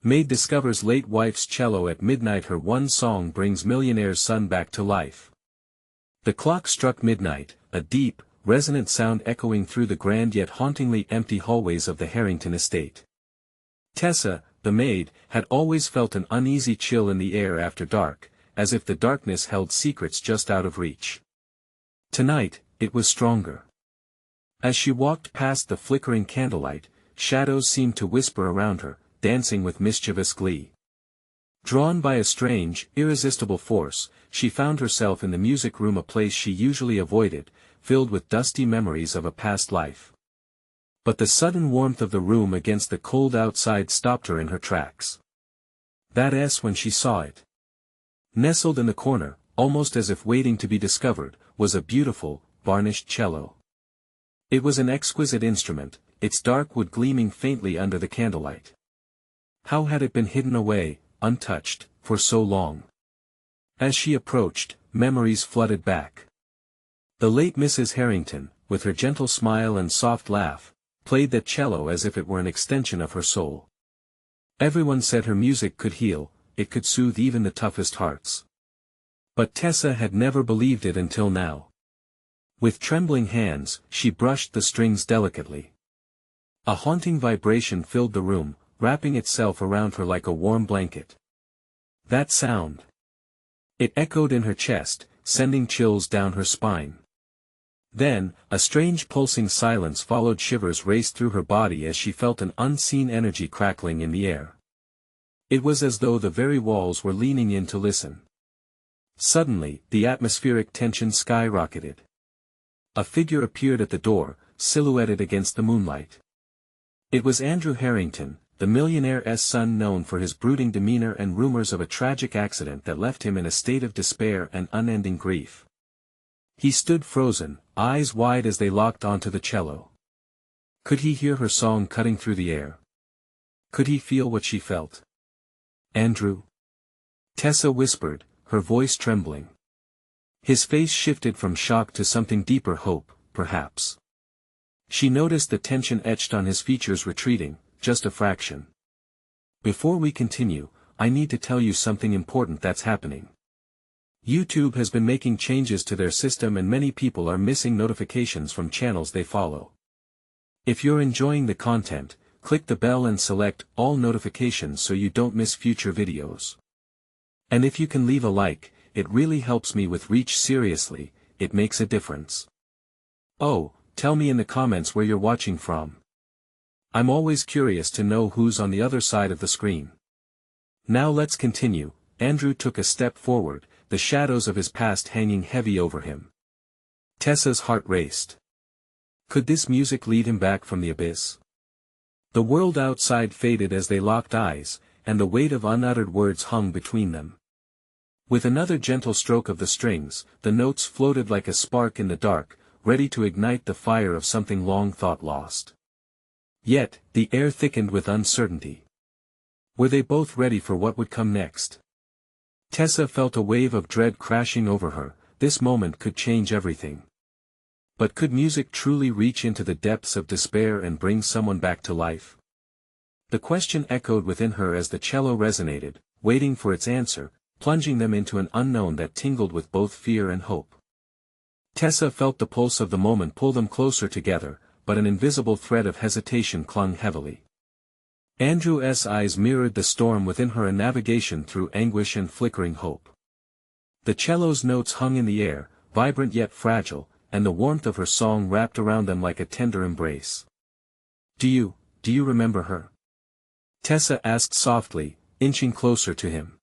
Maid discovers late wife's cello at midnight. Her one song brings millionaire's son back to life. The clock struck midnight, a deep, resonant sound echoing through the grand yet hauntingly empty hallways of the Harrington estate. Tessa, the maid, had always felt an uneasy chill in the air after dark, as if the darkness held secrets just out of reach. Tonight, it was stronger. As she walked past the flickering candlelight, shadows seemed to whisper around her, dancing with mischievous glee. Drawn by a strange, irresistible force, she found herself in the music room, a place she usually avoided, filled with dusty memories of a past life. But the sudden warmth of the room against the cold outside stopped her in her tracks. That's when she saw it. Nestled in the corner, almost as if waiting to be discovered, was a beautiful, varnished cello. It was an exquisite instrument, its dark wood gleaming faintly under the candlelight. How had it been hidden away, untouched, for so long? As she approached, memories flooded back. The late Mrs. Harrington, with her gentle smile and soft laugh, played that cello as if it were an extension of her soul. Everyone said her music could heal, it could soothe even the toughest hearts. But Tessa had never believed it until now. With trembling hands, she brushed the strings delicately. A haunting vibration filled the room, wrapping itself around her like a warm blanket. That sound. It echoed in her chest, sending chills down her spine. Then, a strange pulsing silence followed. Shivers raced through her body as she felt an unseen energy crackling in the air. It was as though the very walls were leaning in to listen. Suddenly, the atmospheric tension skyrocketed. A figure appeared at the door, silhouetted against the moonlight. It was Andrew Harrington, the Millionaire'S son, known for his brooding demeanor and rumors of a tragic accident that left him in a state of despair and unending grief. He stood frozen, eyes wide as they locked onto the cello. Could he hear her song cutting through the air? Could he feel what she felt? Andrew? Tessa whispered, her voice trembling. His face shifted from shock to something deeper, hope, perhaps. She noticed the tension etched on his features, retreating, just a fraction. Before we continue, I need to tell you something important that's happening. YouTube has been making changes to their system and many people are missing notifications from channels they follow. If you're enjoying the content, click the bell and select all notifications so you don't miss future videos. And if you can leave a like, it really helps me with reach. Seriously, it makes a difference. Oh, tell me in the comments where you're watching from. I'm always curious to know who's on the other side of the screen. Now let's continue. Andrew took a step forward, the shadows of his past hanging heavy over him. Tessa's heart raced. Could this music lead him back from the abyss? The world outside faded as they locked eyes, and the weight of unuttered words hung between them. With another gentle stroke of the strings, the notes floated like a spark in the dark, ready to ignite the fire of something long thought lost. Yet, the air thickened with uncertainty. Were they both ready for what would come next? Tessa felt a wave of dread crashing over her. This moment could change everything. But could music truly reach into the depths of despair and bring someone back to life? The question echoed within her as the cello resonated, waiting for its answer, plunging them into an unknown that tingled with both fear and hope. Tessa felt the pulse of the moment pull them closer together, but an invisible thread of hesitation clung heavily. Andrew's eyes mirrored the storm within her, a navigation through anguish and flickering hope. The cello's notes hung in the air, vibrant yet fragile, and the warmth of her song wrapped around them like a tender embrace. Do you remember her? Tessa asked softly, inching closer to him.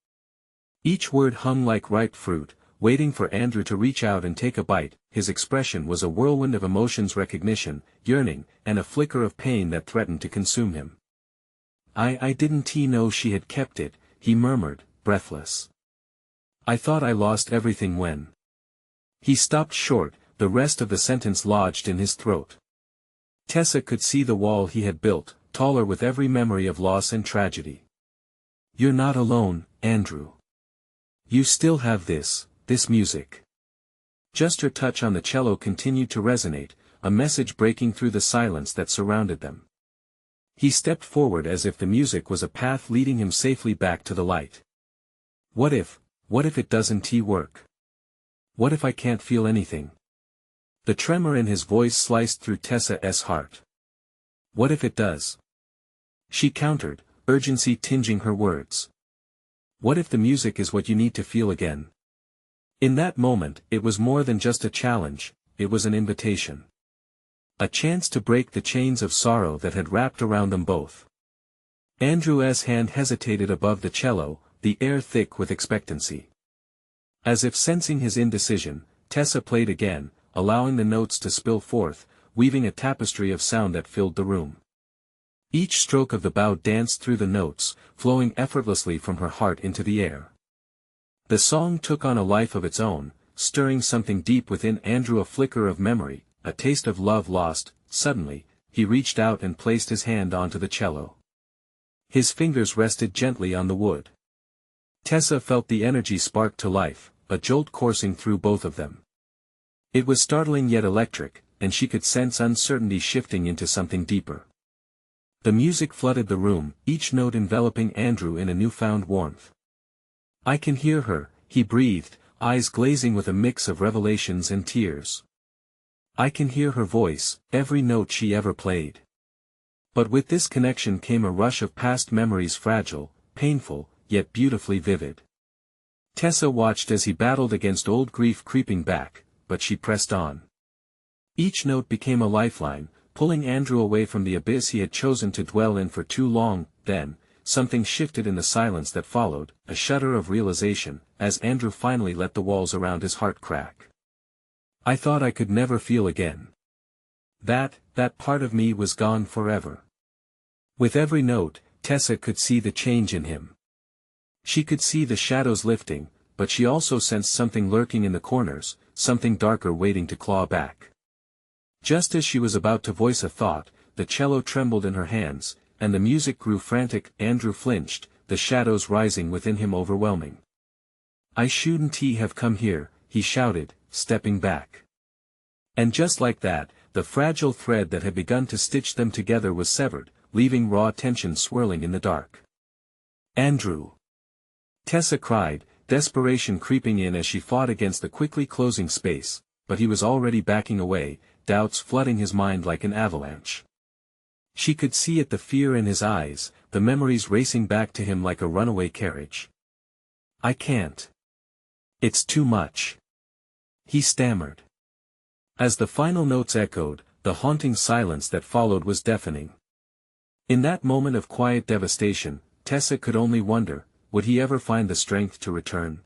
Each word hung like ripe fruit, waiting for Andrew to reach out and take a bite. His expression was a whirlwind of emotions: recognition, yearning, and a flicker of pain that threatened to consume him. I didn't know she had kept it, he murmured, breathless. I thought I lost everything when. He stopped short, the rest of the sentence lodged in his throat. Tessa could see the wall he had built, taller with every memory of loss and tragedy. You're not alone, Andrew. You still have this music. Just her touch on the cello continued to resonate, a message breaking through the silence that surrounded them. He stepped forward as if the music was a path leading him safely back to the light. What if it doesn't work? What if I can't feel anything? The tremor in his voice sliced through Tessa's heart. What if it does? She countered, urgency tinging her words. What if the music is what you need to feel again? In that moment, it was more than just a challenge, it was an invitation. A chance to break the chains of sorrow that had wrapped around them both. Andrew's hand hesitated above the cello, the air thick with expectancy. As if sensing his indecision, Tessa played again, allowing the notes to spill forth, weaving a tapestry of sound that filled the room. Each stroke of the bow danced through the notes, flowing effortlessly from her heart into the air. The song took on a life of its own, stirring something deep within Andrew, a flicker of memory, a taste of love lost. Suddenly, he reached out and placed his hand onto the cello. His fingers rested gently on the wood. Tessa felt the energy spark to life, a jolt coursing through both of them. It was startling yet electric, and she could sense uncertainty shifting into something deeper. The music flooded the room, each note enveloping Andrew in a newfound warmth. I can hear her, he breathed, eyes glazing with a mix of revelations and tears. I can hear her voice, every note she ever played. But with this connection came a rush of past memories, fragile, painful, yet beautifully vivid. Tessa watched as he battled against old grief creeping back, but she pressed on. Each note became a lifeline, pulling Andrew away from the abyss he had chosen to dwell in for too long. Then, something shifted in the silence that followed, a shudder of realization, as Andrew finally let the walls around his heart crack. I thought I could never feel again. That part of me was gone forever. With every note, Tessa could see the change in him. She could see the shadows lifting, but she also sensed something lurking in the corners, something darker waiting to claw back. Just as she was about to voice a thought, the cello trembled in her hands, and the music grew frantic. Andrew flinched, the shadows rising within him overwhelming. I shouldn't have come here, he shouted, stepping back. And just like that, the fragile thread that had begun to stitch them together was severed, leaving raw tension swirling in the dark. Andrew! Tessa cried, desperation creeping in as she fought against the quickly closing space, but he was already backing away, doubts flooding his mind like an avalanche. She could see it, the fear in his eyes, the memories racing back to him like a runaway carriage. I can't. It's too much. He stammered. As the final notes echoed, the haunting silence that followed was deafening. In that moment of quiet devastation, Tessa could only wonder, would he ever find the strength to return?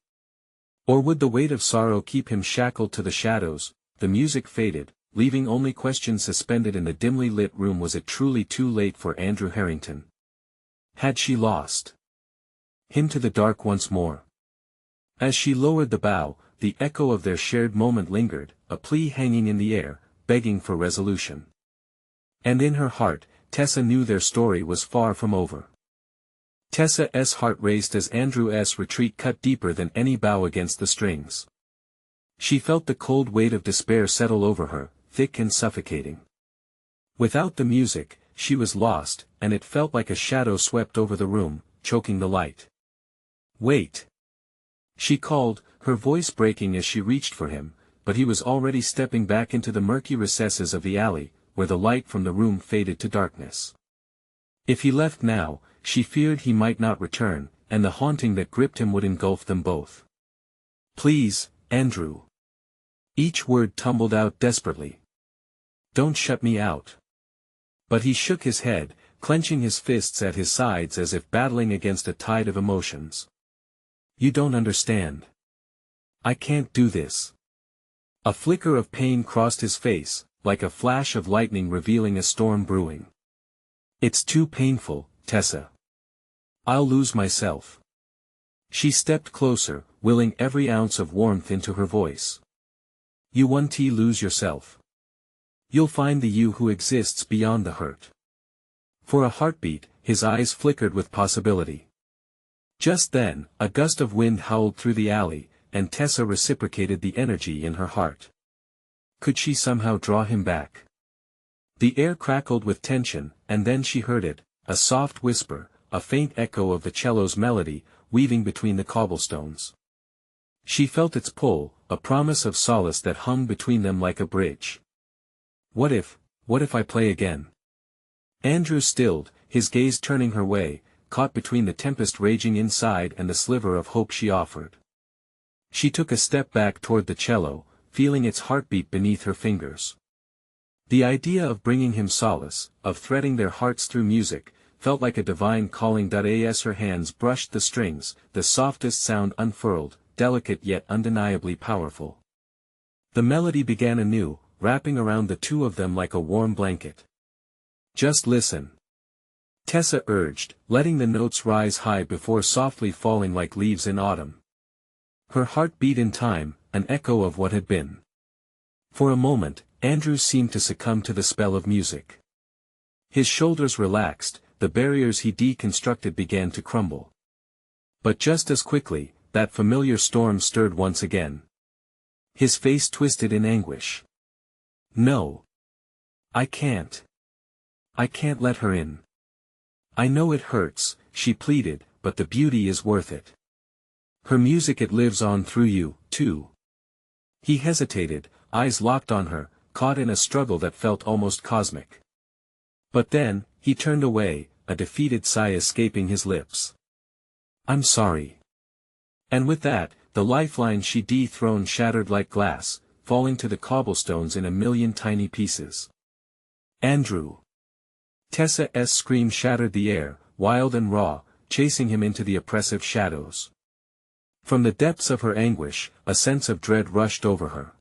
Or would the weight of sorrow keep him shackled to the shadows? The music faded, leaving only questions suspended in the dimly lit room. Was it truly too late for Andrew Harrington? Had she lost him to the dark once more? As she lowered the bow, the echo of their shared moment lingered, a plea hanging in the air, begging for resolution. And in her heart, Tessa knew their story was far from over. Tessa's heart raced as Andrew's retreat cut deeper than any bow against the strings. She felt the cold weight of despair settle over her, thick and suffocating. Without the music, she was lost, and it felt like a shadow swept over the room, choking the light. Wait! She called, her voice breaking as she reached for him, but he was already stepping back into the murky recesses of the alley, where the light from the room faded to darkness. If he left now, she feared he might not return, and the haunting that gripped him would engulf them both. Please, Andrew. Each word tumbled out desperately. Don't shut me out. But he shook his head, clenching his fists at his sides as if battling against a tide of emotions. You don't understand. I can't do this. A flicker of pain crossed his face, like a flash of lightning revealing a storm brewing. It's too painful, Tessa. I'll lose myself. She stepped closer, willing every ounce of warmth into her voice. You won't lose yourself. You'll find the you who exists beyond the hurt. For a heartbeat, his eyes flickered with possibility. Just then, a gust of wind howled through the alley, and Tessa reciprocated the energy in her heart. Could she somehow draw him back? The air crackled with tension, and then she heard it, a soft whisper, a faint echo of the cello's melody, weaving between the cobblestones. She felt its pull, a promise of solace that hung between them like a bridge. What if I play again? Andrew stilled, his gaze turning her way, caught between the tempest raging inside and the sliver of hope she offered. She took a step back toward the cello, feeling its heartbeat beneath her fingers. The idea of bringing him solace, of threading their hearts through music, felt like a divine calling. As her hands brushed the strings, the softest sound unfurled, delicate yet undeniably powerful. The melody began anew, wrapping around the two of them like a warm blanket. Just listen, Tessa urged, letting the notes rise high before softly falling like leaves in autumn. Her heart beat in time, an echo of what had been. For a moment, Andrew seemed to succumb to the spell of music. His shoulders relaxed, the barriers he deconstructed began to crumble. But just as quickly, that familiar storm stirred once again. His face twisted in anguish. No. I can't. I can't let her in. I know it hurts, she pleaded, but the beauty is worth it. Her music, it lives on through you, too. He hesitated, eyes locked on her, caught in a struggle that felt almost cosmic. But then, he turned away, a defeated sigh escaping his lips. I'm sorry. And with that, the lifeline she dethroned shattered like glass, falling to the cobblestones in a million tiny pieces. Andrew. Tessa's scream shattered the air, wild and raw, chasing him into the oppressive shadows. From the depths of her anguish, a sense of dread rushed over her.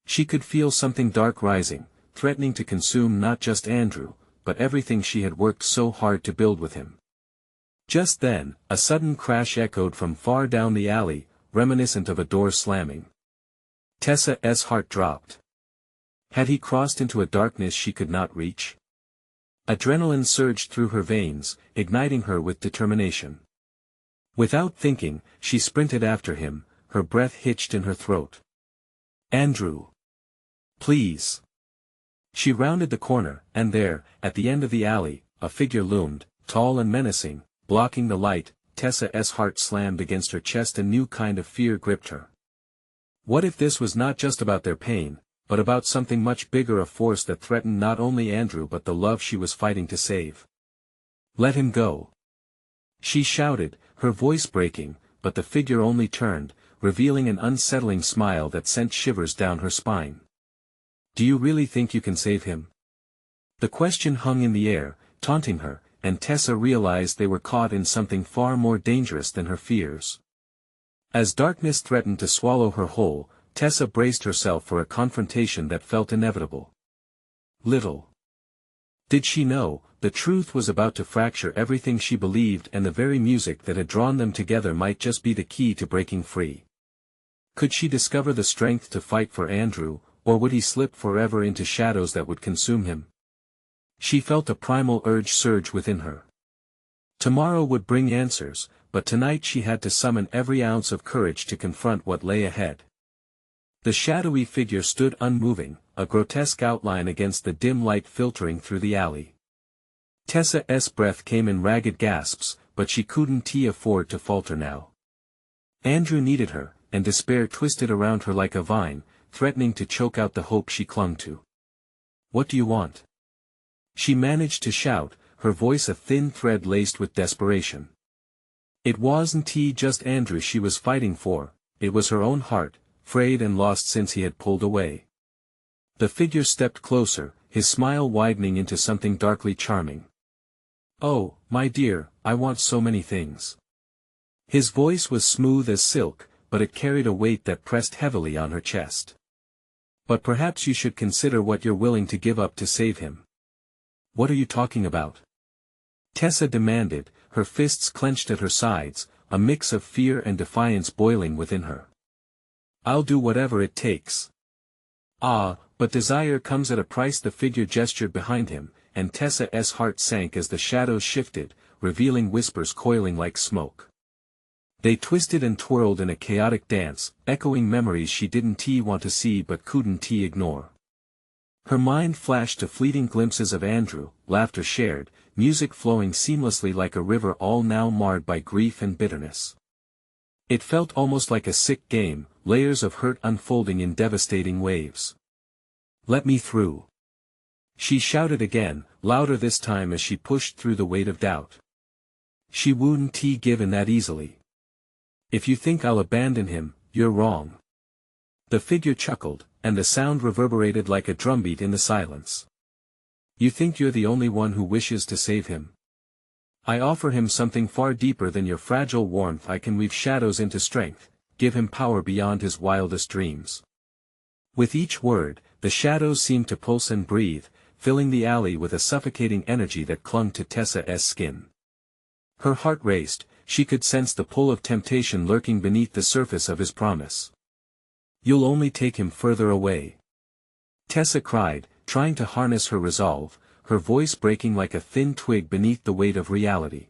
She could feel something dark rising, threatening to consume not just Andrew, but everything she had worked so hard to build with him. Just then, a sudden crash echoed from far down the alley, reminiscent of a door slamming. Tessa's heart dropped. Had he crossed into a darkness she could not reach? Adrenaline surged through her veins, igniting her with determination. Without thinking, she sprinted after him, her breath hitched in her throat. Andrew. Please. She rounded the corner, and there, at the end of the alley, a figure loomed, tall and menacing, blocking the light. Tessa's heart slammed against her chest. A new kind of fear gripped her. What if this was not just about their pain, but about something much bigger, a force that threatened not only Andrew but the love she was fighting to save? Let him go. She shouted, her voice breaking, but the figure only turned, revealing an unsettling smile that sent shivers down her spine. Do you really think you can save him? The question hung in the air, taunting her, and Tessa realized they were caught in something far more dangerous than her fears. As darkness threatened to swallow her whole, Tessa braced herself for a confrontation that felt inevitable. Little did she know, the truth was about to fracture everything she believed, and the very music that had drawn them together might just be the key to breaking free. Could she discover the strength to fight for Andrew, or would he slip forever into shadows that would consume him? She felt a primal urge surge within her. Tomorrow would bring answers, but tonight she had to summon every ounce of courage to confront what lay ahead. The shadowy figure stood unmoving, a grotesque outline against the dim light filtering through the alley. Tessa's breath came in ragged gasps, but she couldn't afford to falter now. Andrew needed her, and despair twisted around her like a vine, threatening to choke out the hope she clung to. What do you want? She managed to shout, her voice a thin thread laced with desperation. It wasn't just Andrew she was fighting for, it was her own heart, frayed and lost since he had pulled away. The figure stepped closer, his smile widening into something darkly charming. Oh, my dear, I want so many things. His voice was smooth as silk, but it carried a weight that pressed heavily on her chest. But perhaps you should consider what you're willing to give up to save him. What are you talking about? Tessa demanded, her fists clenched at her sides, a mix of fear and defiance boiling within her. I'll do whatever it takes. Ah, but desire comes at a price. The figure gestured behind him, and Tessa's heart sank as the shadows shifted, revealing whispers coiling like smoke. They twisted and twirled in a chaotic dance, echoing memories she didn't want to see but couldn't ignore. Her mind flashed to fleeting glimpses of Andrew, laughter shared, music flowing seamlessly like a river, all now marred by grief and bitterness. It felt almost like a sick game, layers of hurt unfolding in devastating waves. "Let me through," she shouted again, louder this time as she pushed through the weight of doubt. "She wouldn't give in that easily. If you think I'll abandon him, you're wrong." The figure chuckled, and the sound reverberated like a drumbeat in the silence. "You think you're the only one who wishes to save him? I offer him something far deeper than your fragile warmth. I can weave shadows into strength, give him power beyond his wildest dreams." With each word, the shadows seemed to pulse and breathe, filling the alley with a suffocating energy that clung to Tessa's skin. Her heart raced, she could sense the pull of temptation lurking beneath the surface of his promise. "You'll only take him further away," Tessa cried, trying to harness her resolve, her voice breaking like a thin twig beneath the weight of reality.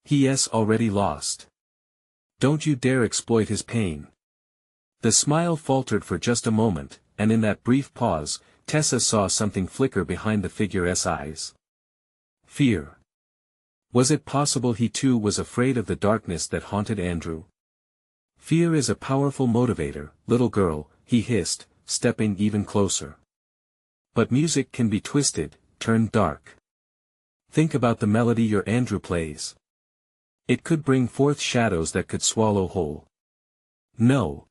"He's already lost. Don't you dare exploit his pain." The smile faltered for just a moment, and in that brief pause, Tessa saw something flicker behind the figure's eyes. Fear. Was it possible he too was afraid of the darkness that haunted Andrew? "Fear is a powerful motivator, little girl," he hissed, stepping even closer. "But music can be twisted, turned dark. Think about the melody your Andrew plays. It could bring forth shadows that could swallow whole." "No."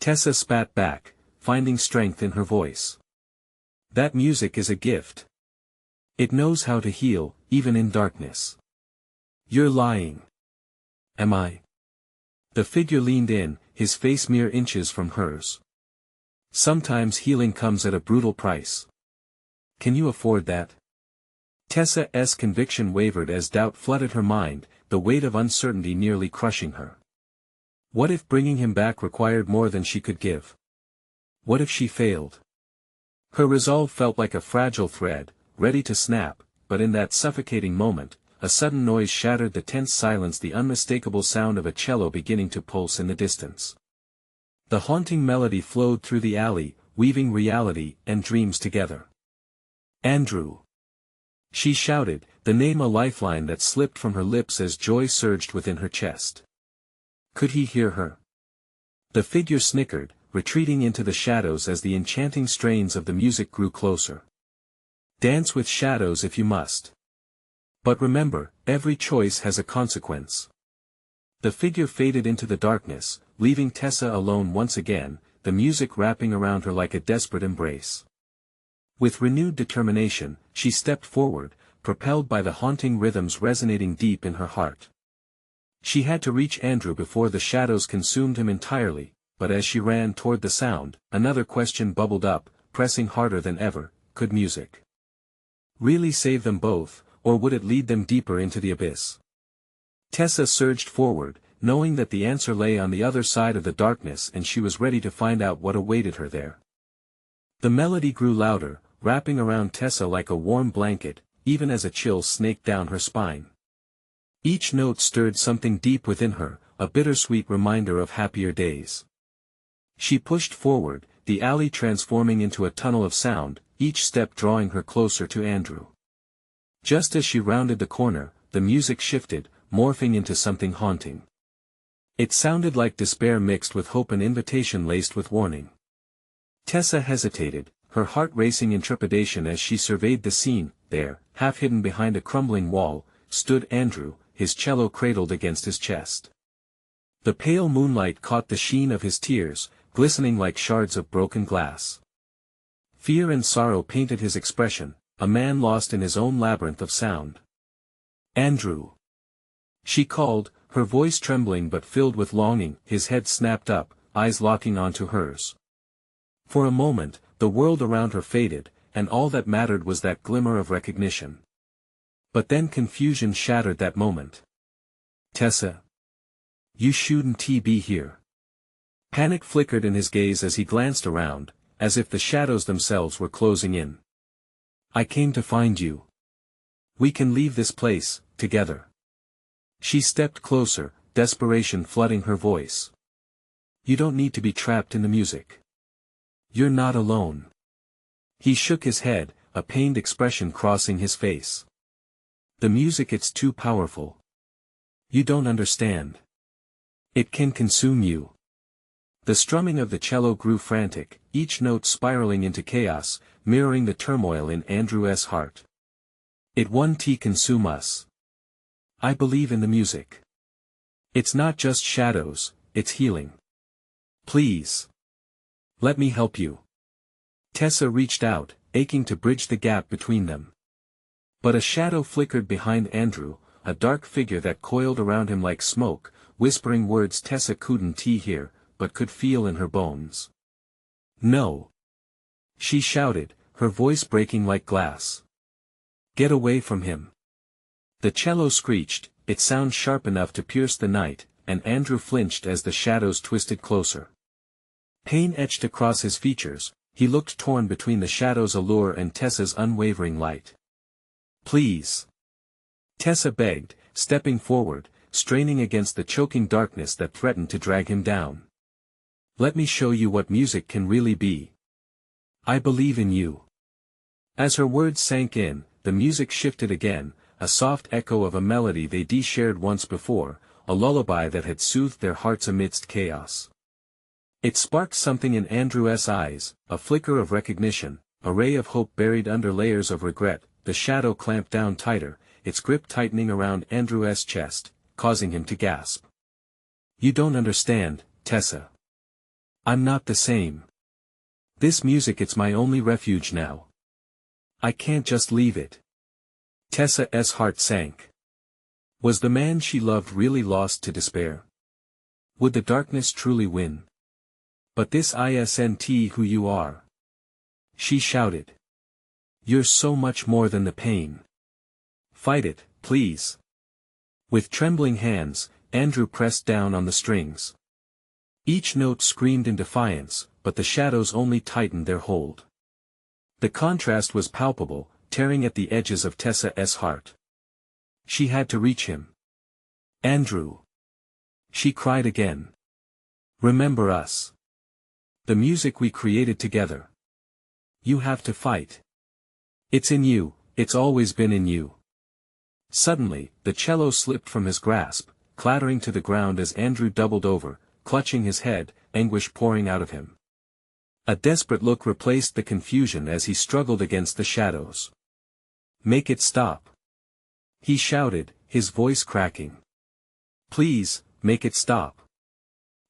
Tessa spat back, finding strength in her voice. "That music is a gift. It knows how to heal, even in darkness." "You're lying." "Am I?" The figure leaned in, his face mere inches from hers. "Sometimes healing comes at a brutal price. Can you afford that?" Tessa's conviction wavered as doubt flooded her mind, the weight of uncertainty nearly crushing her. What if bringing him back required more than she could give? What if she failed? Her resolve felt like a fragile thread, ready to snap, but in that suffocating moment, a sudden noise shattered the tense silence, the unmistakable sound of a cello beginning to pulse in the distance. The haunting melody flowed through the alley, weaving reality and dreams together. "Andrew!" she shouted, the name a lifeline that slipped from her lips as joy surged within her chest. Could he hear her? The figure snickered, retreating into the shadows as the enchanting strains of the music grew closer. "Dance with shadows if you must. But remember, every choice has a consequence." The figure faded into the darkness, leaving Tessa alone once again, the music wrapping around her like a desperate embrace. With renewed determination, she stepped forward, propelled by the haunting rhythms resonating deep in her heart. She had to reach Andrew before the shadows consumed him entirely, but as she ran toward the sound, another question bubbled up, pressing harder than ever: could music really save them both, or would it lead them deeper into the abyss? Tessa surged forward, knowing that the answer lay on the other side of the darkness, and she was ready to find out what awaited her there. The melody grew louder, wrapping around Tessa like a warm blanket, even as a chill snaked down her spine. Each note stirred something deep within her, a bittersweet reminder of happier days. She pushed forward, the alley transforming into a tunnel of sound, each step drawing her closer to Andrew. Just as she rounded the corner, the music shifted, morphing into something haunting. It sounded like despair mixed with hope, an invitation laced with warning. Tessa hesitated, her heart racing in trepidation as she surveyed the scene. There, half hidden behind a crumbling wall, stood Andrew, his cello cradled against his chest. The pale moonlight caught the sheen of his tears, glistening like shards of broken glass. Fear and sorrow painted his expression, a man lost in his own labyrinth of sound. "Andrew!" she called, her voice trembling but filled with longing. His head snapped up, eyes locking onto hers. For a moment, the world around her faded, and all that mattered was that glimmer of recognition. But then confusion shattered that moment. "Tessa! You shouldn't be here." Panic flickered in his gaze as he glanced around, as if the shadows themselves were closing in. "I came to find you. We can leave this place, together." She stepped closer, desperation flooding her voice. "You don't need to be trapped in the music. You're not alone." He shook his head, a pained expression crossing his face. The music, it's too powerful. You don't understand. It can consume you. The strumming of the cello grew frantic, each note spiraling into chaos, mirroring the turmoil in Andrew's heart. It won't consume us. I believe in the music. It's not just shadows, it's healing. Please. Let me help you. Tessa reached out, aching to bridge the gap between them. But a shadow flickered behind Andrew, a dark figure that coiled around him like smoke, whispering words Tessa couldn't hear, but could feel in her bones. No. She shouted, her voice breaking like glass. Get away from him. The cello screeched, its sound sharp enough to pierce the night, and Andrew flinched as the shadows twisted closer. Pain etched across his features, he looked torn between the shadow's allure and Tessa's unwavering light. Please. Tessa begged, stepping forward, straining against the choking darkness that threatened to drag him down. Let me show you what music can really be. I believe in you. As her words sank in, the music shifted again, a soft echo of a melody they'd shared once before, a lullaby that had soothed their hearts amidst chaos. It sparked something in Andrew's eyes, a flicker of recognition, a ray of hope buried under layers of regret. The shadow clamped down tighter, its grip tightening around Andrew's chest, causing him to gasp. You don't understand, Tessa. I'm not the same. This music, it's my only refuge now. I can't just leave it. Tessa's heart sank. Was the man she loved really lost to despair? Would the darkness truly win? But this isn't who you are. She shouted. You're so much more than the pain. Fight it, please. With trembling hands, Andrew pressed down on the strings. Each note screamed in defiance, but the shadows only tightened their hold. The contrast was palpable, tearing at the edges of Tessa's heart. She had to reach him. Andrew. She cried again. Remember us. The music we created together. You have to fight. It's in you, it's always been in you. Suddenly, the cello slipped from his grasp, clattering to the ground as Andrew doubled over, clutching his head, anguish pouring out of him. A desperate look replaced the confusion as he struggled against the shadows. Make it stop. He shouted, his voice cracking. Please, make it stop.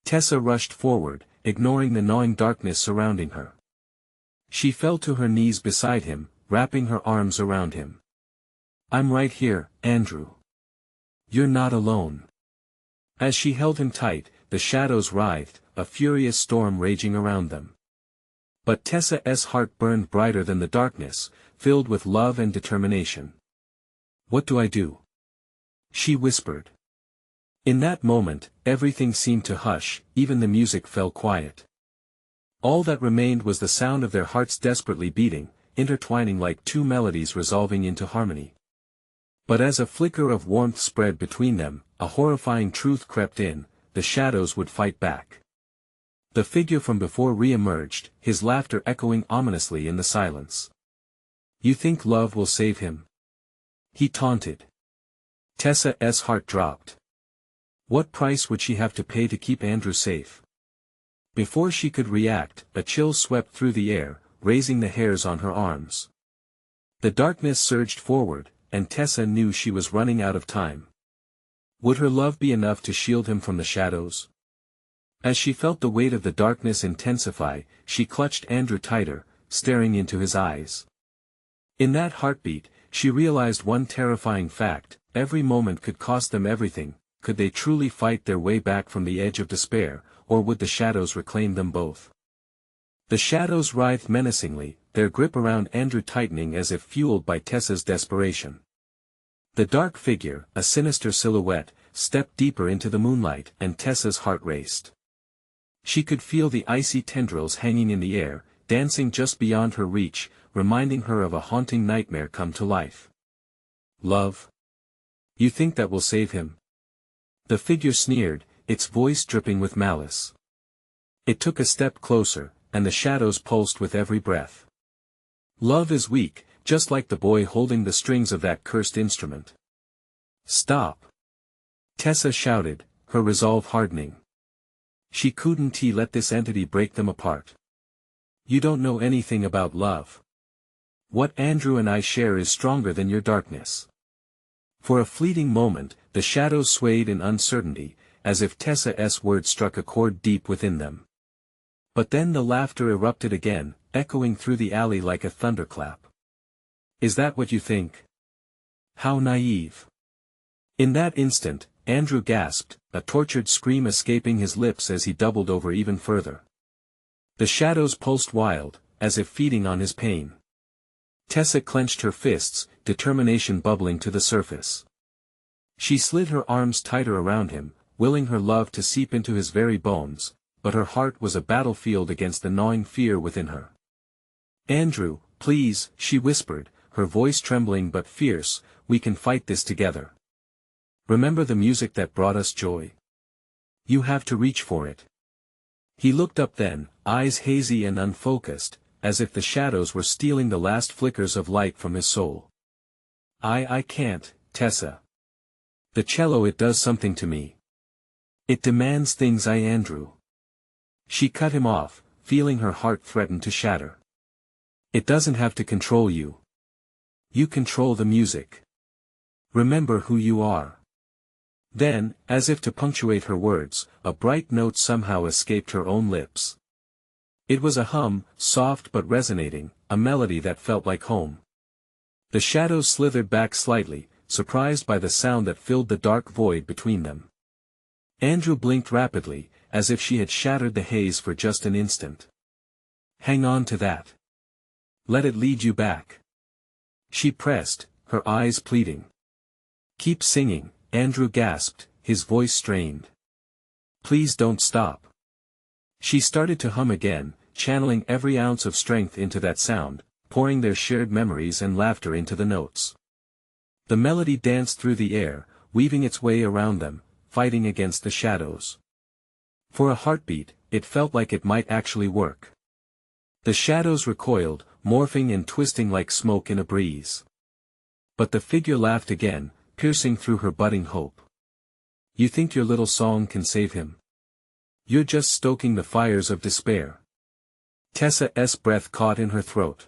Tessa rushed forward, ignoring the gnawing darkness surrounding her. She fell to her knees beside him, wrapping her arms around him. I'm right here, Andrew. You're not alone. As she held him tight, the shadows writhed, a furious storm raging around them. But Tessa's heart burned brighter than the darkness, filled with love and determination. What do I do? She whispered. In that moment, everything seemed to hush, even the music fell quiet. All that remained was the sound of their hearts desperately beating, intertwining like two melodies resolving into harmony. But as a flicker of warmth spread between them, a horrifying truth crept in, the shadows would fight back. The figure from before re-emerged, his laughter echoing ominously in the silence. You think love will save him? He taunted. Tessa's heart dropped. What price would she have to pay to keep Andrew safe? Before she could react, a chill swept through the air, raising the hairs on her arms. The darkness surged forward, and Tessa knew she was running out of time. Would her love be enough to shield him from the shadows? As she felt the weight of the darkness intensify, she clutched Andrew tighter, staring into his eyes. In that heartbeat, she realized one terrifying fact: every moment could cost them everything. Could they truly fight their way back from the edge of despair, or would the shadows reclaim them both? The shadows writhed menacingly, their grip around Andrew tightening as if fueled by Tessa's desperation. The dark figure, a sinister silhouette, stepped deeper into the moonlight, and Tessa's heart raced. She could feel the icy tendrils hanging in the air, dancing just beyond her reach, reminding her of a haunting nightmare come to life. Love? You think that will save him? The figure sneered, its voice dripping with malice. It took a step closer, and the shadows pulsed with every breath. Love is weak, just like the boy holding the strings of that cursed instrument. Stop! Tessa shouted, her resolve hardening. She couldn't let this entity break them apart. You don't know anything about love. What Andrew and I share is stronger than your darkness. For a fleeting moment, the shadows swayed in uncertainty, as if Tessa's words struck a chord deep within them. But then the laughter erupted again, echoing through the alley like a thunderclap. Is that what you think? How naive. In that instant, Andrew gasped, a tortured scream escaping his lips as he doubled over even further. The shadows pulsed wild, as if feeding on his pain. Tessa clenched her fists, determination bubbling to the surface. She slid her arms tighter around him, willing her love to seep into his very bones, but her heart was a battlefield against the gnawing fear within her. Andrew, please, she whispered, her voice trembling but fierce, we can fight this together. Remember the music that brought us joy? You have to reach for it. He looked up then, eyes hazy and unfocused, as if the shadows were stealing the last flickers of light from his soul. I can't, Tessa. The cello, it does something to me. It demands things, Andrew. She cut him off, feeling her heart threaten to shatter. It doesn't have to control you. You control the music. Remember who you are. Then, as if to punctuate her words, a bright note somehow escaped her own lips. It was a hum, soft but resonating, a melody that felt like home. The shadows slithered back slightly, surprised by the sound that filled the dark void between them. Andrew blinked rapidly, as if she had shattered the haze for just an instant. Hang on to that. Let it lead you back. She pressed, her eyes pleading. Keep singing, Andrew gasped, his voice strained. Please don't stop. She started to hum again, channeling every ounce of strength into that sound, pouring their shared memories and laughter into the notes. The melody danced through the air, weaving its way around them, fighting against the shadows. For a heartbeat, it felt like it might actually work. The shadows recoiled, morphing and twisting like smoke in a breeze. But the figure laughed again, piercing through her budding hope. You think your little song can save him? You're just stoking the fires of despair. Tessa's breath caught in her throat.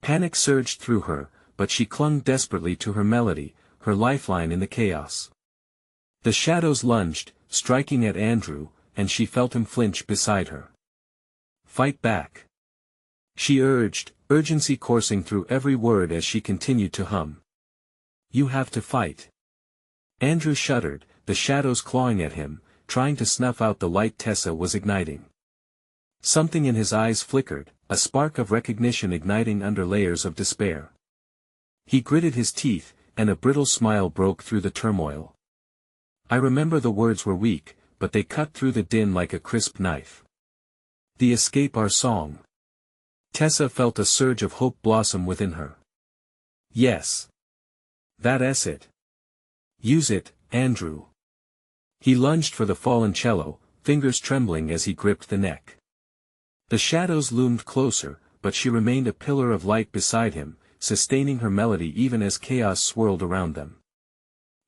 Panic surged through her, but she clung desperately to her melody, her lifeline in the chaos. The shadows lunged, striking at Andrew, and she felt him flinch beside her. Fight back. She urged, urgency coursing through every word as she continued to hum. You have to fight. Andrew shuddered, the shadows clawing at him, trying to snuff out the light Tessa was igniting. Something in his eyes flickered, a spark of recognition igniting under layers of despair. He gritted his teeth, and a brittle smile broke through the turmoil. I remember the words were weak, but they cut through the din like a crisp knife. The escape, our song. Tessa felt a surge of hope blossom within her. Yes. That's it. Use it, Andrew. He lunged for the fallen cello, fingers trembling as he gripped the neck. The shadows loomed closer, but she remained a pillar of light beside him, sustaining her melody even as chaos swirled around them.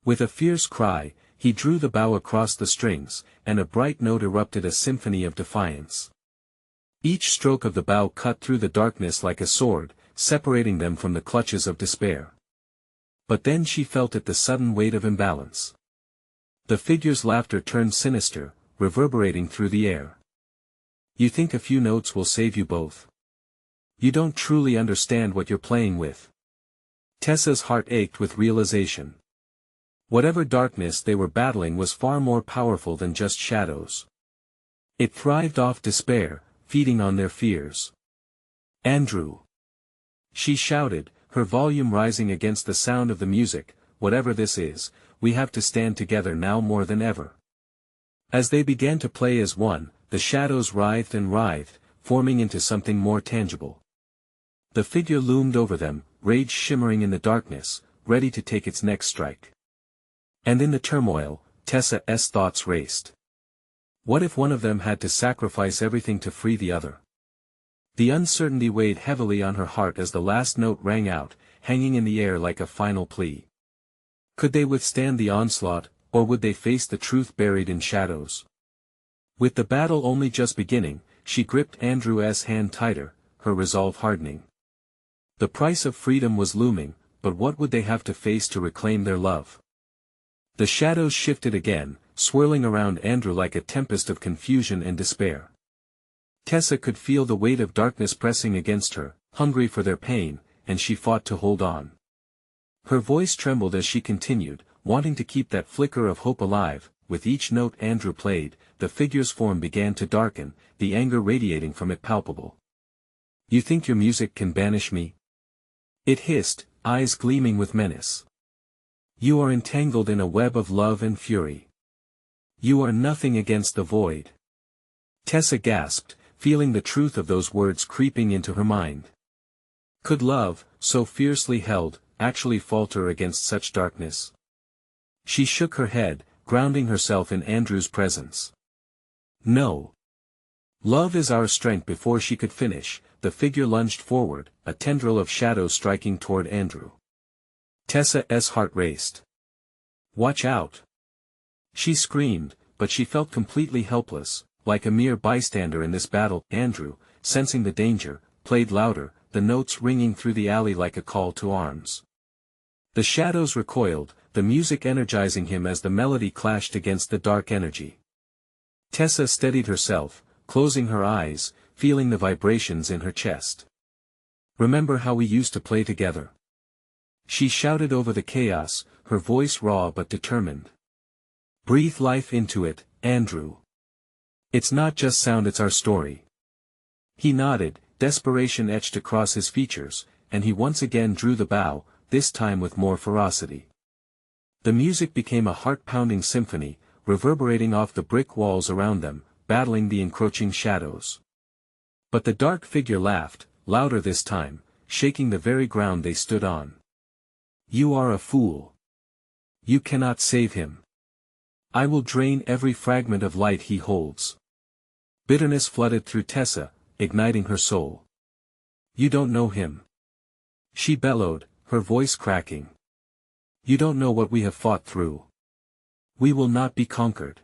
With a fierce cry, he drew the bow across the strings, and a bright note erupted, a symphony of defiance. Each stroke of the bow cut through the darkness like a sword, separating them from the clutches of despair. But then she felt it, the sudden weight of imbalance. The figure's laughter turned sinister, reverberating through the air. You think a few notes will save you both? You don't truly understand what you're playing with. Tessa's heart ached with realization. Whatever darkness they were battling was far more powerful than just shadows. It thrived off despair, feeding on their fears. Andrew! She shouted, her volume rising against the sound of the music, whatever this is, we have to stand together now more than ever. As they began to play as one, the shadows writhed and writhed, forming into something more tangible. The figure loomed over them, rage shimmering in the darkness, ready to take its next strike. And in the turmoil, Tessa's thoughts raced. What if one of them had to sacrifice everything to free the other? The uncertainty weighed heavily on her heart as the last note rang out, hanging in the air like a final plea. Could they withstand the onslaught, or would they face the truth buried in shadows? With the battle only just beginning, she gripped Andrew's hand tighter, her resolve hardening. The price of freedom was looming, but what would they have to face to reclaim their love? The shadows shifted again, swirling around Andrew like a tempest of confusion and despair. Tessa could feel the weight of darkness pressing against her, hungry for their pain, and she fought to hold on. Her voice trembled as she continued, wanting to keep that flicker of hope alive. With each note Andrew played, the figure's form began to darken, the anger radiating from it palpable. "You think your music can banish me?" it hissed, eyes gleaming with menace. "You are entangled in a web of love and fury. You are nothing against the void." Tessa gasped, feeling the truth of those words creeping into her mind. Could love, so fiercely held, actually falter against such darkness? She shook her head, grounding herself in Andrew's presence. "No. Love is our strength." Before she could finish, the figure lunged forward, a tendril of shadow striking toward Andrew. Tessa's heart raced. "Watch out!" she screamed, but she felt completely helpless, like a mere bystander in this battle. Andrew, sensing the danger, played louder, the notes ringing through the alley like a call to arms. The shadows recoiled, the music energizing him as the melody clashed against the dark energy. Tessa steadied herself, closing her eyes, feeling the vibrations in her chest. "Remember how we used to play together?" she shouted over the chaos, her voice raw but determined. "Breathe life into it, Andrew. It's not just sound, it's our story." He nodded, desperation etched across his features, and he once again drew the bow, this time with more ferocity. The music became a heart-pounding symphony, reverberating off the brick walls around them, battling the encroaching shadows. But the dark figure laughed, louder this time, shaking the very ground they stood on. "You are a fool. You cannot save him. I will drain every fragment of light he holds." Bitterness flooded through Tessa, igniting her soul. "You don't know him," she bellowed, her voice cracking. "You don't know what we have fought through. We will not be conquered."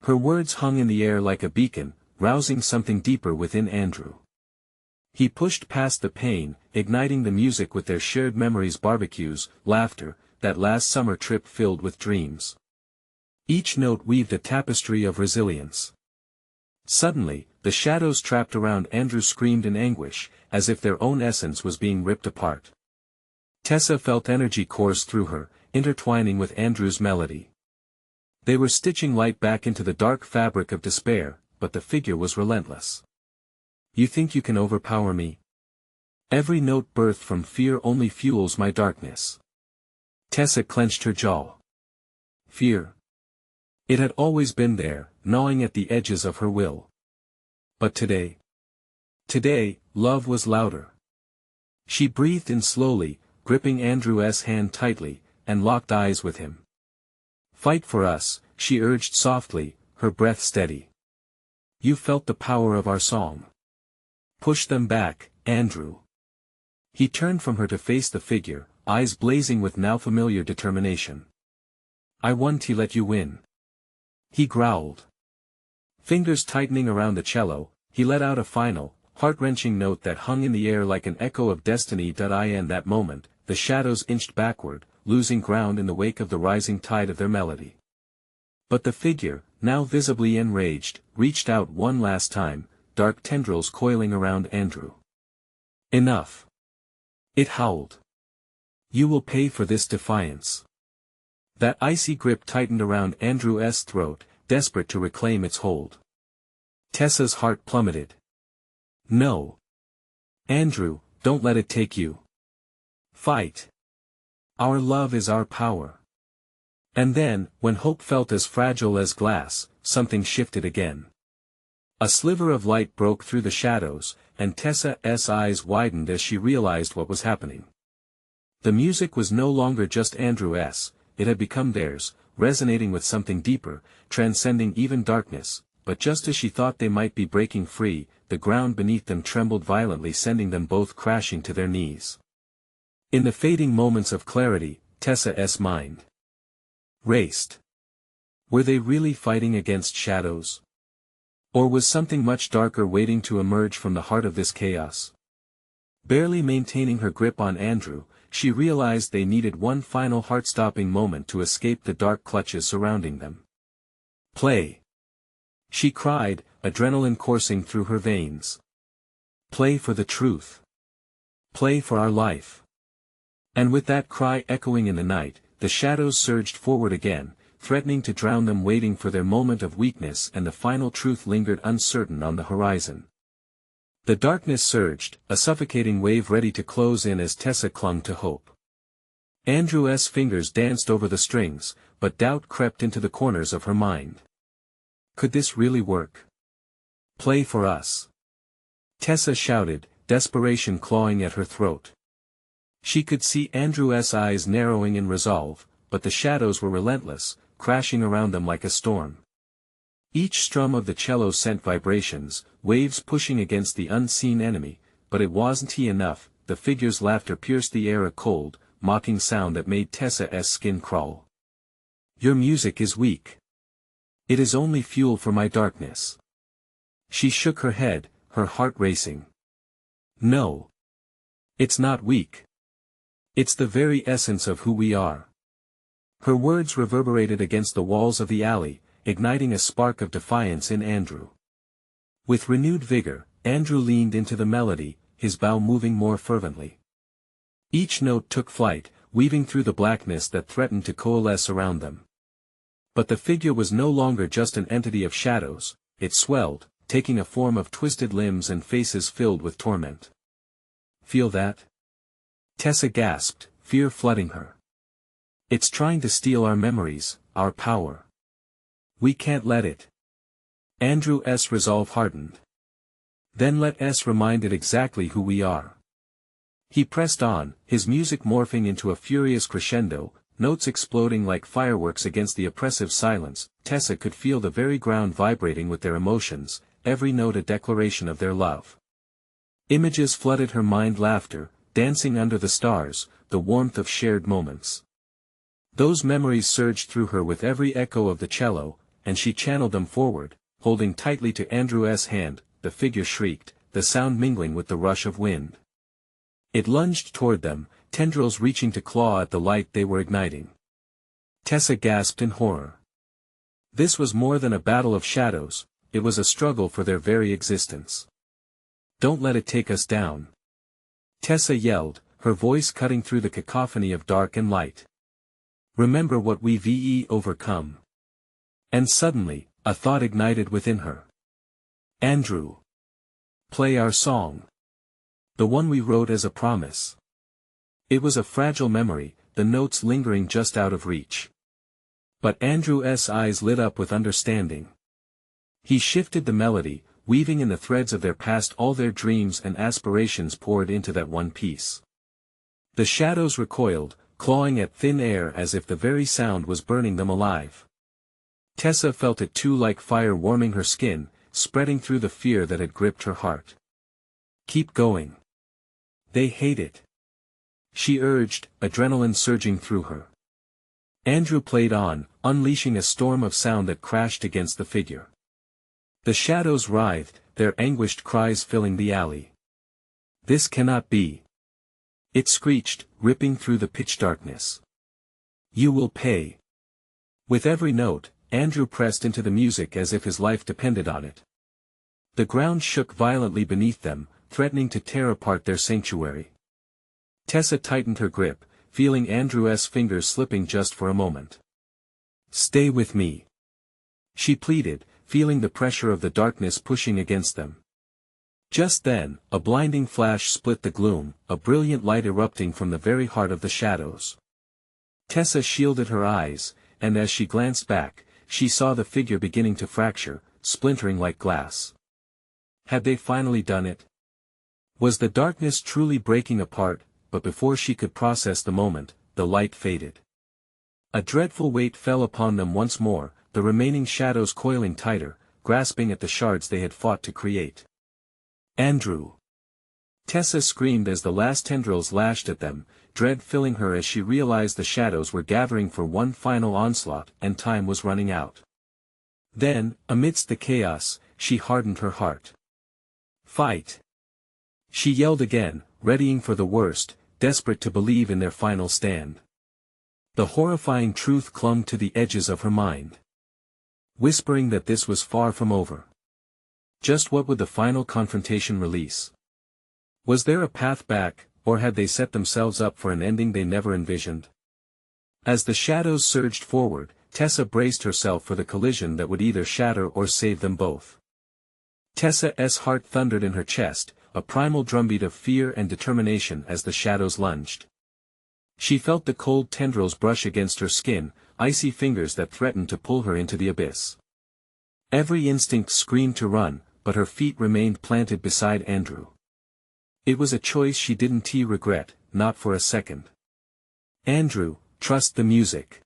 Her words hung in the air like a beacon, rousing something deeper within Andrew. He pushed past the pain, igniting the music with their shared memories, barbecues, laughter, that last summer trip filled with dreams. Each note weaved a tapestry of resilience. Suddenly, the shadows trapped around Andrew screamed in anguish, as if their own essence was being ripped apart. Tessa felt energy course through her, intertwining with Andrew's melody. They were stitching light back into the dark fabric of despair, but the figure was relentless. "You think you can overpower me? Every note birthed from fear only fuels my darkness." Tessa clenched her jaw. Fear. It had always been there, gnawing at the edges of her will. But today, love was louder. She breathed in slowly, gripping Andrew's hand tightly, and locked eyes with him. "Fight for us," she urged softly, her breath steady. "You felt the power of our song. Push them back, Andrew." He turned from her to face the figure, eyes blazing with now familiar determination. "I won to let you win," he growled. Fingers tightening around the cello, he let out a final, heart-wrenching note that hung in the air like an echo of destiny. In that moment, the shadows inched backward, losing ground in the wake of the rising tide of their melody. But the figure, now visibly enraged, reached out one last time, dark tendrils coiling around Andrew. "Enough!" it howled. "You will pay for this defiance." That icy grip tightened around Andrew's throat, desperate to reclaim its hold. Tessa's heart plummeted. "No. Andrew, don't let it take you. Fight. Our love is our power." And then, when hope felt as fragile as glass, something shifted again. A sliver of light broke through the shadows, and Tessa's eyes widened as she realized what was happening. The music was no longer just Andrew's, it had become theirs, resonating with something deeper, transcending even darkness. But just as she thought they might be breaking free, the ground beneath them trembled violently, sending them both crashing to their knees. In the fading moments of clarity, Tessa's mind raced. Were they really fighting against shadows? Or was something much darker waiting to emerge from the heart of this chaos? Barely maintaining her grip on Andrew, she realized they needed one final heart-stopping moment to escape the dark clutches surrounding them. "Play!" she cried, adrenaline coursing through her veins. "Play for the truth. Play for our life." And with that cry echoing in the night, the shadows surged forward again, threatening to drown them, waiting for their moment of weakness, and the final truth lingered uncertain on the horizon. The darkness surged, a suffocating wave ready to close in as Tessa clung to hope. Andrew's fingers danced over the strings, but doubt crept into the corners of her mind. Could this really work? "Play for us!" Tessa shouted, desperation clawing at her throat. She could see Andrew's eyes narrowing in resolve, but the shadows were relentless, crashing around them like a storm. Each strum of the cello sent vibrations, waves pushing against the unseen enemy, but it wasn't enough. The figure's laughter pierced the air, a cold, mocking sound that made Tessa's skin crawl. "Your music is weak. It is only fuel for my darkness." She shook her head, her heart racing. "No. It's not weak. It's the very essence of who we are." Her words reverberated against the walls of the alley, igniting a spark of defiance in Andrew. With renewed vigor, Andrew leaned into the melody, his bow moving more fervently. Each note took flight, weaving through the blackness that threatened to coalesce around them. But the figure was no longer just an entity of shadows, it swelled, taking a form of twisted limbs and faces filled with torment. "Feel that?" Tessa gasped, fear flooding her. "It's trying to steal our memories, our power. We can't let it." Andrew's resolve hardened. "Then let us remind it exactly who we are." He pressed on, his music morphing into a furious crescendo, notes exploding like fireworks against the oppressive silence. Tessa could feel the very ground vibrating with their emotions, every note a declaration of their love. Images flooded her mind, laughter, dancing under the stars, the warmth of shared moments. Those memories surged through her with every echo of the cello, and she channeled them forward, holding tightly to Andrew's hand. The figure shrieked, the sound mingling with the rush of wind. It lunged toward them, tendrils reaching to claw at the light they were igniting. Tessa gasped in horror. This was more than a battle of shadows, it was a struggle for their very existence. "Don't let it take us down!" Tessa yelled, her voice cutting through the cacophony of dark and light. "Remember what we've overcome." And suddenly, a thought ignited within her. "Andrew! Play our song. The one we wrote as a promise." It was a fragile memory, the notes lingering just out of reach. But Andrew's eyes lit up with understanding. He shifted the melody, weaving in the threads of their past all their dreams and aspirations poured into that one piece. The shadows recoiled, clawing at thin air as if the very sound was burning them alive. Tessa felt it too, like fire warming her skin, spreading through the fear that had gripped her heart. "Keep going. They hate it," she urged, adrenaline surging through her. Andrew played on, unleashing a storm of sound that crashed against the figure. The shadows writhed, their anguished cries filling the alley. "This cannot be!" it screeched, ripping through the pitch darkness. "You will pay!" With every note, Andrew pressed into the music as if his life depended on it. The ground shook violently beneath them, threatening to tear apart their sanctuary. Tessa tightened her grip, feeling Andrew's fingers slipping just for a moment. "Stay with me," she pleaded, feeling the pressure of the darkness pushing against them. Just then, a blinding flash split the gloom, a brilliant light erupting from the very heart of the shadows. Tessa shielded her eyes, and as she glanced back, she saw the figure beginning to fracture, splintering like glass. Had they finally done it? Was the darkness truly breaking apart? But before she could process the moment, the light faded. A dreadful weight fell upon them once more, the remaining shadows coiling tighter, grasping at the shards they had fought to create. "Andrew!" Tessa screamed as the last tendrils lashed at them, dread filling her as she realized the shadows were gathering for one final onslaught and time was running out. Then, amidst the chaos, she hardened her heart. "Fight!" She yelled again, readying for the worst, desperate to believe in their final stand. The horrifying truth clung to the edges of her mind, whispering that this was far from over. Just what would the final confrontation release? Was there a path back, or had they set themselves up for an ending they never envisioned? As the shadows surged forward, Tessa braced herself for the collision that would either shatter or save them both. Tessa's heart thundered in her chest, a primal drumbeat of fear and determination as the shadows lunged. She felt the cold tendrils brush against her skin, icy fingers that threatened to pull her into the abyss. Every instinct screamed to run, but her feet remained planted beside Andrew. It was a choice she didn't regret, not for a second. "Andrew, trust the music,"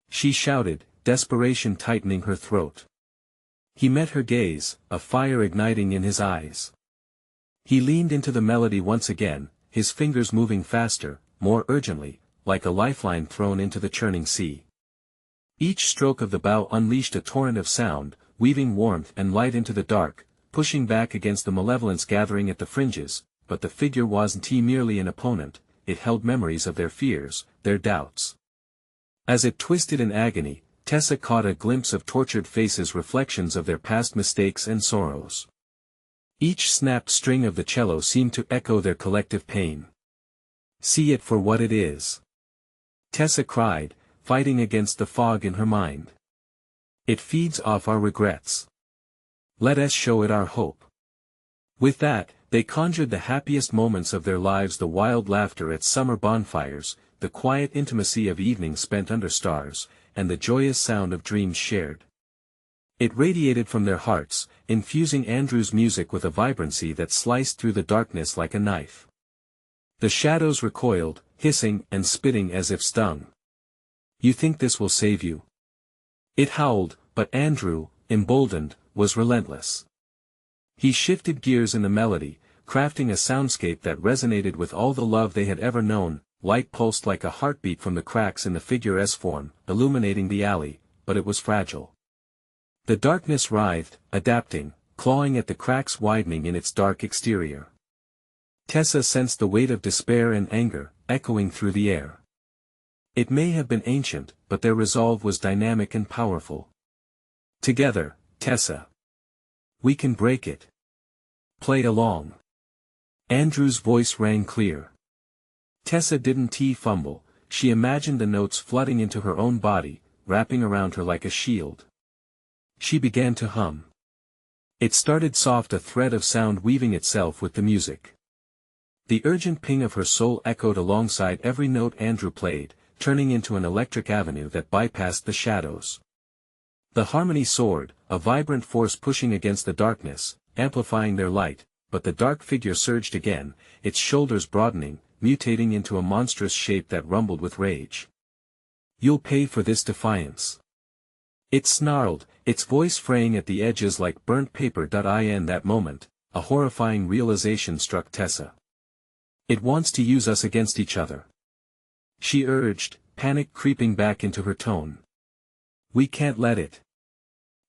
she shouted, desperation tightening her throat. He met her gaze, a fire igniting in his eyes. He leaned into the melody once again, his fingers moving faster, more urgently, like a lifeline thrown into the churning sea. Each stroke of the bow unleashed a torrent of sound, weaving warmth and light into the dark, pushing back against the malevolence gathering at the fringes, but the figure wasn't merely an opponent, it held memories of their fears, their doubts. As it twisted in agony, Tessa caught a glimpse of tortured faces, reflections of their past mistakes and sorrows. Each snapped string of the cello seemed to echo their collective pain. "See it for what it is," Tessa cried, fighting against the fog in her mind. "It feeds off our regrets. Let us show it our hope." With that, they conjured the happiest moments of their lives, the wild laughter at summer bonfires, the quiet intimacy of evenings spent under stars, and the joyous sound of dreams shared. It radiated from their hearts, infusing Andrew's music with a vibrancy that sliced through the darkness like a knife. The shadows recoiled, hissing and spitting as if stung. "You think this will save you?" it howled, but Andrew, emboldened, was relentless. He shifted gears in the melody, crafting a soundscape that resonated with all the love they had ever known. Light pulsed like a heartbeat from the cracks in the figure's form, illuminating the alley, but it was fragile. The darkness writhed, adapting, clawing at the cracks, widening in its dark exterior. Tessa sensed the weight of despair and anger, echoing through the air. It may have been ancient, but their resolve was dynamic and powerful. "Together, Tessa. We can break it. Play along." Andrew's voice rang clear. Tessa didn't fumble, she imagined the notes flooding into her own body, wrapping around her like a shield. She began to hum. It started soft, a thread of sound weaving itself with the music. The urgent ping of her soul echoed alongside every note Andrew played, turning into an electric avenue that bypassed the shadows. The harmony soared, a vibrant force pushing against the darkness, amplifying their light, but the dark figure surged again, its shoulders broadening, mutating into a monstrous shape that rumbled with rage. "You'll pay for this defiance," it snarled, its voice fraying at the edges like burnt paper. In that moment, a horrifying realization struck Tessa. "It wants to use us against each other," she urged, panic creeping back into her tone. "We can't let it."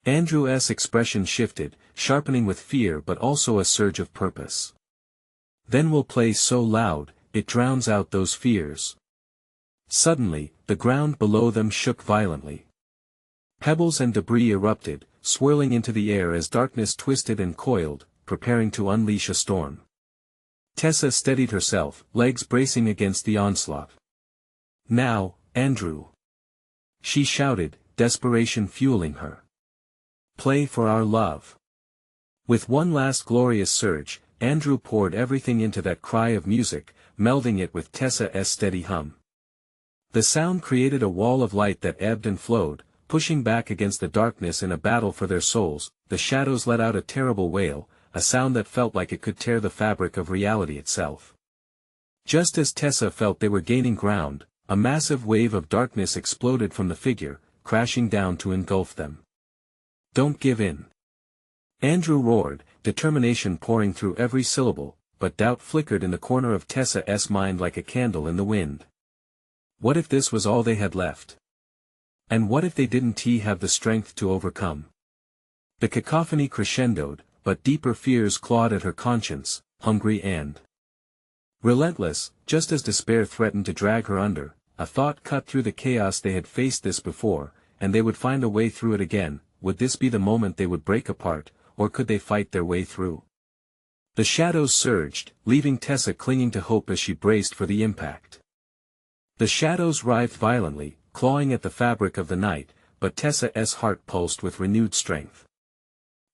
Andrew's expression shifted, sharpening with fear but also a surge of purpose. "Then we'll play so loud, it drowns out those fears." Suddenly, the ground below them shook violently. Pebbles and debris erupted, swirling into the air as darkness twisted and coiled, preparing to unleash a storm. Tessa steadied herself, legs bracing against the onslaught. "Now, Andrew!" she shouted, desperation fueling her. "Play for our love." With one last glorious surge, Andrew poured everything into that cry of music, melding it with Tessa's steady hum. The sound created a wall of light that ebbed and flowed, pushing back against the darkness in a battle for their souls. The shadows let out a terrible wail, a sound that felt like it could tear the fabric of reality itself. Just as Tessa felt they were gaining ground, a massive wave of darkness exploded from the figure, crashing down to engulf them. "Don't give in," Andrew roared, determination pouring through every syllable. but doubt flickered in the corner of Tessa's mind like a candle in the wind. What if this was all they had left? And what if they didn't have the strength to overcome? The cacophony crescendoed, but deeper fears clawed at her conscience, hungry and relentless. Just as despair threatened to drag her under, a thought cut through the chaos. They had faced this before, and they would find a way through it again. Would this be the moment they would break apart, or could they fight their way through? The shadows surged, leaving Tessa clinging to hope as she braced for the impact. The shadows writhed violently, clawing at the fabric of the night, but Tessa's heart pulsed with renewed strength.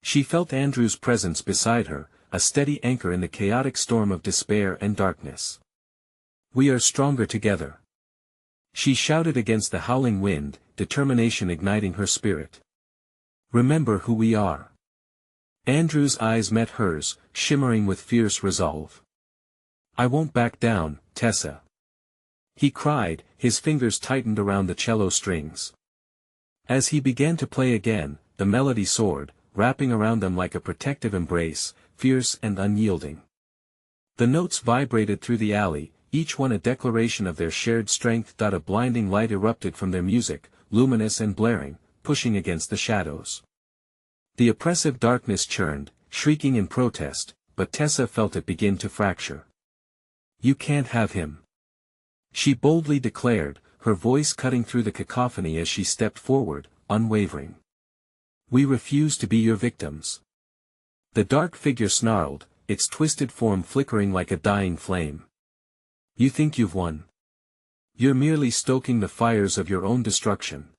She felt Andrew's presence beside her, a steady anchor in the chaotic storm of despair and darkness. "We are stronger together," she shouted against the howling wind, determination igniting her spirit. "Remember who we are." Andrew's eyes met hers, shimmering with fierce resolve. "I won't back down, Tessa," he cried, his fingers tightened around the cello strings. As he began to play again, the melody soared, wrapping around them like a protective embrace, fierce and unyielding. The notes vibrated through the alley, each one a declaration of their shared strength. A blinding light erupted from their music, luminous and blaring, pushing against the shadows. The oppressive darkness churned, shrieking in protest, but Tessa felt it begin to fracture. "You can't have him," she boldly declared, her voice cutting through the cacophony as she stepped forward, unwavering. "We refuse to be your victims." The dark figure snarled, its twisted form flickering like a dying flame. "You think you've won? You're merely stoking the fires of your own destruction."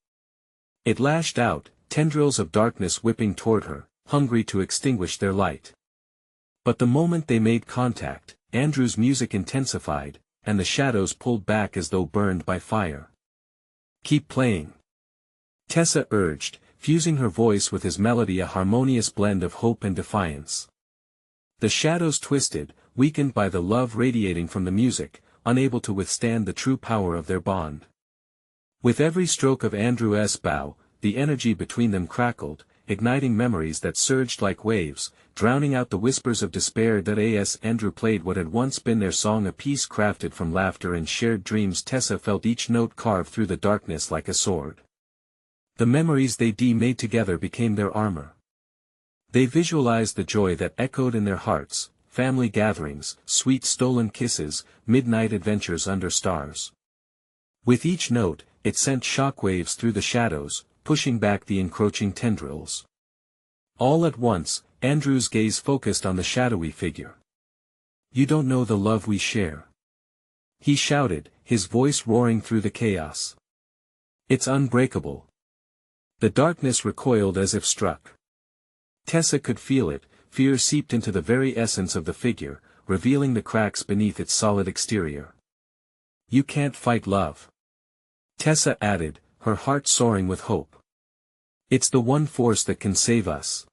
It lashed out, tendrils of darkness whipping toward her, hungry to extinguish their light. But the moment they made contact, Andrew's music intensified, and the shadows pulled back as though burned by fire. "Keep playing," Tessa urged, fusing her voice with his melody, a harmonious blend of hope and defiance. The shadows twisted, weakened by the love radiating from the music, unable to withstand the true power of their bond. With every stroke of Andrew's bow, the energy between them crackled, igniting memories that surged like waves, drowning out the whispers of despair. As Andrew played what had once been their song, a piece crafted from laughter and shared dreams, Tessa felt each note carve through the darkness like a sword. The memories they made together became their armor. They visualized the joy that echoed in their hearts, family gatherings, sweet stolen kisses, midnight adventures under stars. With each note, it sent shockwaves through the shadows, pushing back the encroaching tendrils. All at once, Andrew's gaze focused on the shadowy figure. "You don't know the love we share," he shouted, his voice roaring through the chaos. "It's unbreakable." The darkness recoiled as if struck. Tessa could feel it, fear seeped into the very essence of the figure, revealing the cracks beneath its solid exterior. "You can't fight love," Tessa added, her heart soaring with hope. "It's the one force that can save us."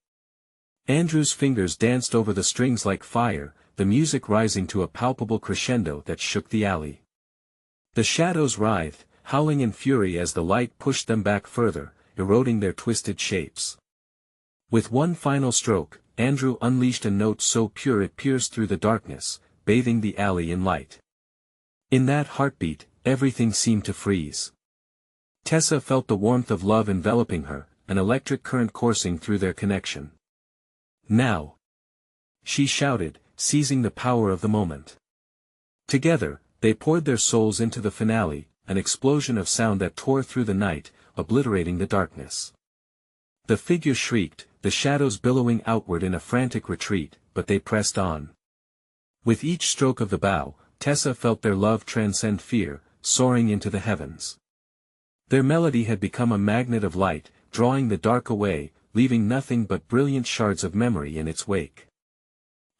Andrew's fingers danced over the strings like fire, the music rising to a palpable crescendo that shook the alley. The shadows writhed, howling in fury as the light pushed them back further, eroding their twisted shapes. With one final stroke, Andrew unleashed a note so pure it pierced through the darkness, bathing the alley in light. In that heartbeat, everything seemed to freeze. Tessa felt the warmth of love enveloping her, an electric current coursing through their connection. "Now!" she shouted, seizing the power of the moment. Together, they poured their souls into the finale, an explosion of sound that tore through the night, obliterating the darkness. The figure shrieked, the shadows billowing outward in a frantic retreat, but they pressed on. With each stroke of the bow, Tessa felt their love transcend fear, soaring into the heavens. Their melody had become a magnet of light, drawing the dark away, leaving nothing but brilliant shards of memory in its wake.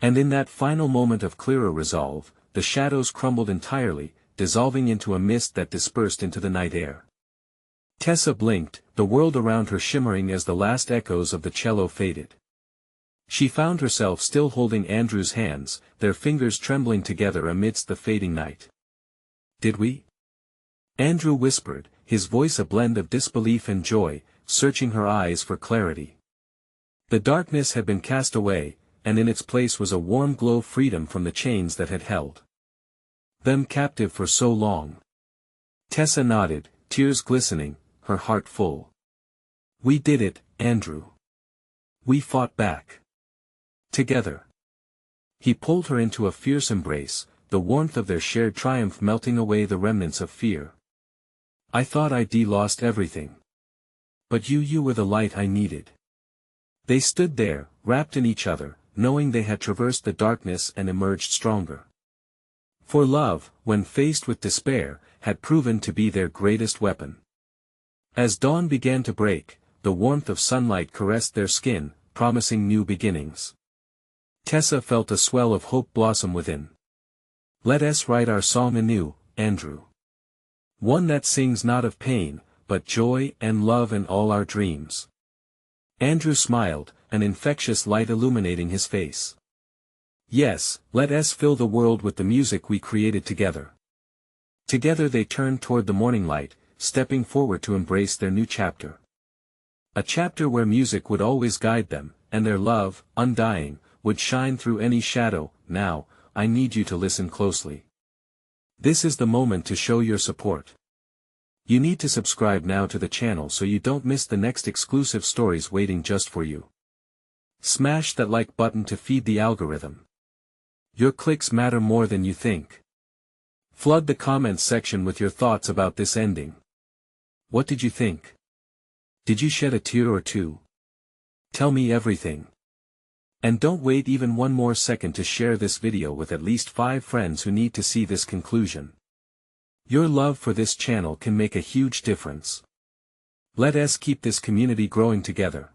And in that final moment of clearer resolve, the shadows crumbled entirely, dissolving into a mist that dispersed into the night air. Tessa blinked, the world around her shimmering as the last echoes of the cello faded. She found herself still holding Andrew's hands, their fingers trembling together amidst the fading night. "Did we?" Andrew whispered, his voice a blend of disbelief and joy, searching her eyes for clarity. The darkness had been cast away, and in its place was a warm glow of freedom from the chains that had held them captive for so long. Tessa nodded, tears glistening, her heart full. "We did it, Andrew. We fought back. Together." He pulled her into a fierce embrace, the warmth of their shared triumph melting away the remnants of fear. "I thought I'd lost everything. But you were the light I needed." They stood there, wrapped in each other, knowing they had traversed the darkness and emerged stronger. For love, when faced with despair, had proven to be their greatest weapon. As dawn began to break, the warmth of sunlight caressed their skin, promising new beginnings. Tessa felt a swell of hope blossom within. "Let us write our song anew, Andrew. One that sings not of pain, but joy and love and all our dreams." Andrew smiled, an infectious light illuminating his face. "Yes, let us fill the world with the music we created together." Together they turned toward the morning light, stepping forward to embrace their new chapter. A chapter where music would always guide them, and their love, undying, would shine through any shadow. "Now, I need you to listen closely. This is the moment to show your support. You need to subscribe now to the channel so you don't miss the next exclusive stories waiting just for you. Smash that like button to feed the algorithm. Your clicks matter more than you think. Flood the comments section with your thoughts about this ending. What did you think? Did you shed a tear or two? Tell me everything. And don't wait even one more second to share this video with at least 5 friends who need to see this conclusion. Your love for this channel can make a huge difference. Let us keep this community growing together.